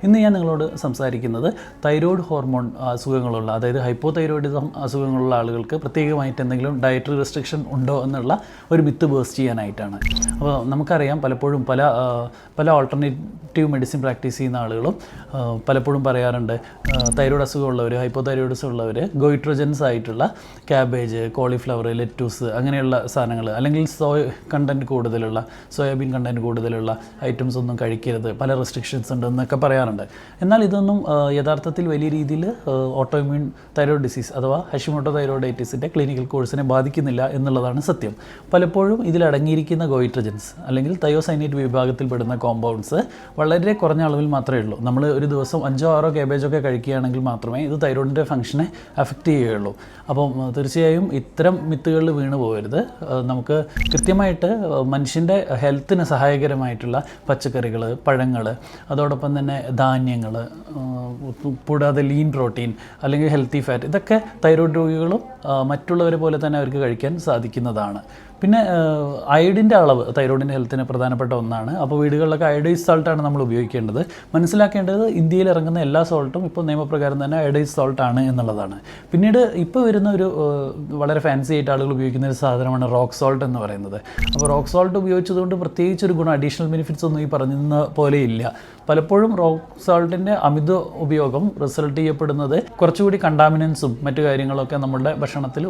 ഇന്ന് ഞാൻ നിങ്ങളോട് സംസാരിക്കുന്നത് തൈറോയ്ഡ് ഹോർമോൺ അസുഖങ്ങളുള്ള, അതായത് ഹൈപ്പോതൈറോയിഡിസം അസുഖങ്ങളുള്ള ആളുകൾക്ക് പ്രത്യേകമായിട്ട് എന്തെങ്കിലും ഡയറ്ററി റെസ്ട്രിക്ഷൻ ഉണ്ടോ എന്നുള്ള ഒരു മിത്ത് ബേസ്റ്റ് ചെയ്യാനായിട്ടാണ്. അപ്പോൾ നമുക്കറിയാം, പലപ്പോഴും പല ഓൾട്ടർനേറ്റീവ് മെഡിസിൻ പ്രാക്ടീസ് ചെയ്യുന്ന ആളുകളും പലപ്പോഴും പറയാറുണ്ട്, തൈറോയ്ഡ് അസുഖമുള്ളവർ, ഹൈപ്പോതൈറോയിഡിസം ഉള്ളവർ ഗോയിട്രോജൻസ് ആയിട്ടുള്ള ക്യാബേജ്, കോളിഫ്ലവർ, ലെറ്റൂസ് അങ്ങനെയുള്ള സാധനങ്ങൾ, അല്ലെങ്കിൽ സോയാബീൻ കണ്ടൻറ്റ് കൂടുതലുള്ള ഐറ്റംസ് ഒന്നും കഴിക്കരുത്, പല റെസ്ട്രിക്ഷൻസ് ഉണ്ടെന്നൊക്കെ പറയാറുണ്ട്. എന്നാൽ ഇതൊന്നും യഥാർത്ഥത്തിൽ വലിയ രീതിയിൽ ഓട്ടോഇമ്യൂൺ തൈറോയ്ഡ് ഡിസീസ് അഥവാ ഹഷിമോട്ടോ തൈറോയിഡൈറ്റിസിൻ്റെ ക്ലിനിക്കൽ കോഴ്സിനെ ബാധിക്കുന്നില്ല എന്നുള്ളതാണ് സത്യം. പലപ്പോഴും ഇതിലടങ്ങിയിരിക്കുന്ന ഗോയിട്രജൻസ് അല്ലെങ്കിൽ തയോസൈനേറ്റ് വിഭാഗത്തിൽപ്പെടുന്ന കോമ്പൗണ്ട്സ് വളരെ കുറഞ്ഞ അളവിൽ മാത്രമേ ഉള്ളൂ. നമ്മൾ ഒരു ദിവസം 5-6 കേബേജൊക്കെ കഴിക്കുകയാണെങ്കിൽ മാത്രമേ ഇത് തൈറോയിഡിൻ്റെ ഫംഗ്ഷനെ അഫക്റ്റ് ചെയ്യുകയുള്ളൂ. അപ്പം തീർച്ചയായും ഇത്തരം മിത്തുകളിൽ വീണ് പോകരുത്. നമുക്ക് കൃത്യമായിട്ട് മനുഷ്യൻ്റെ ഹെൽത്തിന് സഹായകരമായിട്ടുള്ള പച്ചക്കറികൾ, പഴങ്ങൾ, അതോടൊപ്പം തന്നെ ധാന്യങ്ങൾ, കൂടാതെ ലീൻ പ്രോട്ടീൻ അല്ലെങ്കിൽ ഹെൽത്തി ഫാറ്റ്, ഇതൊക്കെ തൈറോയ്ഡ് രോഗികളും മറ്റുള്ളവരെ പോലെ തന്നെ അവർക്ക് കഴിക്കാൻ സാധിക്കുന്നതാണ്. പിന്നെ അയഡിൻ്റെ അളവ് തൈറോയിഡിൻ്റെ ഹെൽത്തിന് പ്രധാനപ്പെട്ട ഒന്നാണ്. അപ്പോൾ വീടുകളിലൊക്കെ അയഡൈസ് സോൾട്ടാണ് നമ്മൾ ഉപയോഗിക്കേണ്ടത്. മനസ്സിലാക്കേണ്ടത്, ഇന്ത്യയിൽ ഇറങ്ങുന്ന എല്ലാ സോൾട്ടും ഇപ്പോൾ നിയമപ്രകാരം തന്നെ അയഡൈസ് സോൾട്ടാണ് എന്നുള്ളതാണ്. പിന്നീട് ഇപ്പോൾ വരുന്ന ഒരു വളരെ ഫാൻസി ആയിട്ട് ആളുകൾ ഉപയോഗിക്കുന്ന ഒരു സാധനമാണ് റോക്ക് സോൾട്ട് എന്ന് പറയുന്നത്. അപ്പോൾ റോക്ക് സോൾട്ട് ഉപയോഗിച്ചതുകൊണ്ട് പ്രത്യേകിച്ചൊരു ഗുണം, അഡീഷണൽ ബെനിഫിറ്റ്സ് ഒന്നും ഈ പറഞ്ഞ പോലെ ഇല്ല. പലപ്പോഴും റോക്ക് സോൾട്ടിൻ്റെ അമിത ഉപയോഗം റിസൾട്ട് ചെയ്യപ്പെടുന്നത് കുറച്ചുകൂടി കണ്ടാമിനൻസും മറ്റു കാര്യങ്ങളൊക്കെ നമ്മുടെ ഭക്ഷണത്തിൽ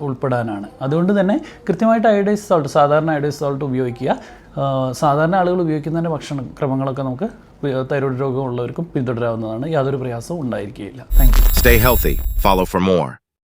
ഉൾപ്പെടാനാണ്. അതുകൊണ്ട് തന്നെ കൃത്യമായിട്ട് അയഡൈസ് സോൾട്ട്, സാധാരണ അയഡൈസ് സോൾട്ട് ഉപയോഗിക്കുക. സാധാരണ ആളുകൾ ഉപയോഗിക്കുന്നതിൻ്റെ ഭക്ഷണക്രമങ്ങളൊക്കെ നമുക്ക് തൈറോയ്ഡ് രോഗമുള്ളവർക്കും പിന്തുടരാവുന്നതാണ്. യാതൊരു പ്രയാസവും ഉണ്ടായിരിക്കുകയില്ല. Thank you. Stay healthy. Follow for more.